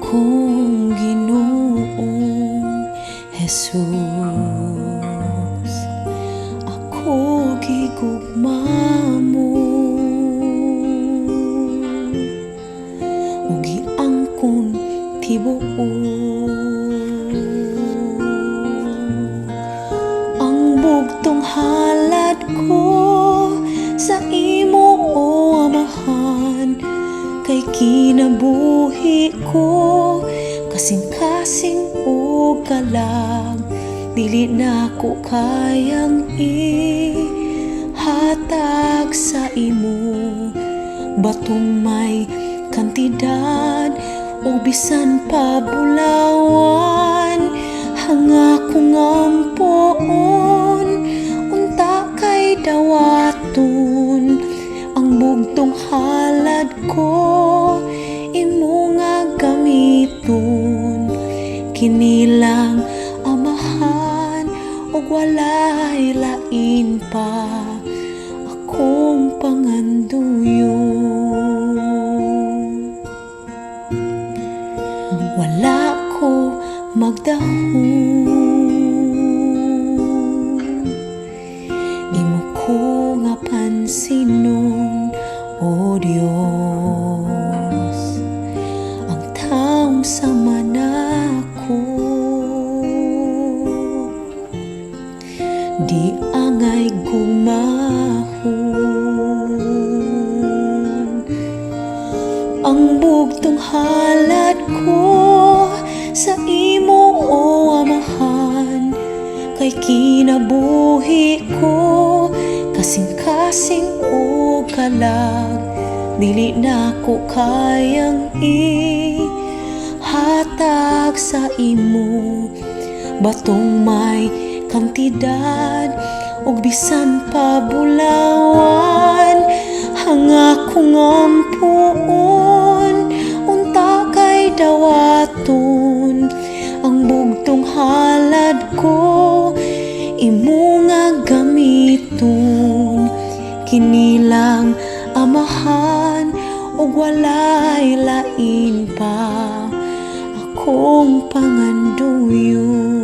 akong Ginoong Jesus. Ako gigugma mo ug giangkon tibuok. Ang bugtong halad ko sa imo, o Amahan, kay kinabuhi ko kasing-kasing o kalag. Dili na ko kayang ihatag sa imo, batong may kantidad o bisan pa bulawan. Hanga kong ampoon unta kay dawaton. Ang bugtong halad ko imo nga gamiton. Kinilang Amahan, ug walay lain pa akong panganduyon. Wala ko magdahom, imo ko nga pansinon, o Dios. Ang taong sama nako, di angay gumahon. Ang bugtong halad ko sa imo, o Amahan, kay kinabuhi ko kasing-kasing o kalag. Dili na ko kayang ihatag sa imo, batong may kantidad o bisan pa bulawan. Hanga kong ampuon unta kay dawaton. Ang bugtong halad ko imo nga gamiton. Kinilang Amahan, ug walay lain pa akong panganduyon.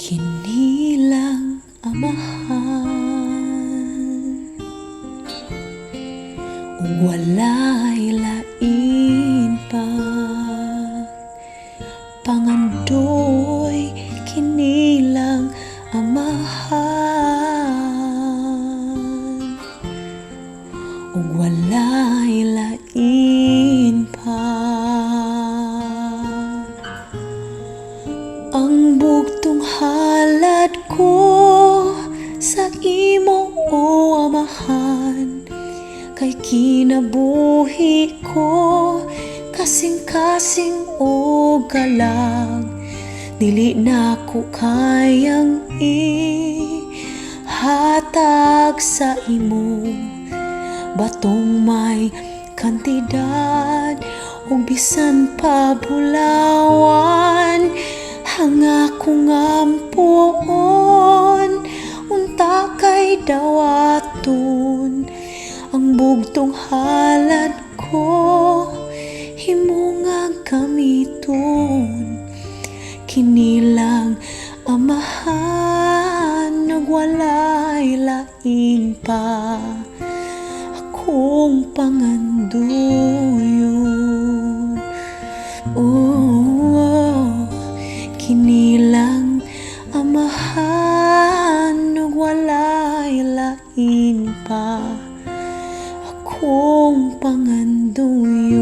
Kinilang Amahan, ug walay lain pa pangandoy. Kinilang Amahan, ug walay lain pa. Ang bugtong halad ko sa imo, o Amahan, kay kinabuhi ko kasing-kasing o galang. Dili na ko kayang ihatag sa imo, batong may kantidad o bisan pa bulawan. Hanga kong ampuon unta kay dawaton. Ang bugtong halad ko imo nga gamiton. Kinilang Amahan, nagwalay lain pa akong panganduyon. Kinilang Amahan, ug walay lain pa akong panganduyon.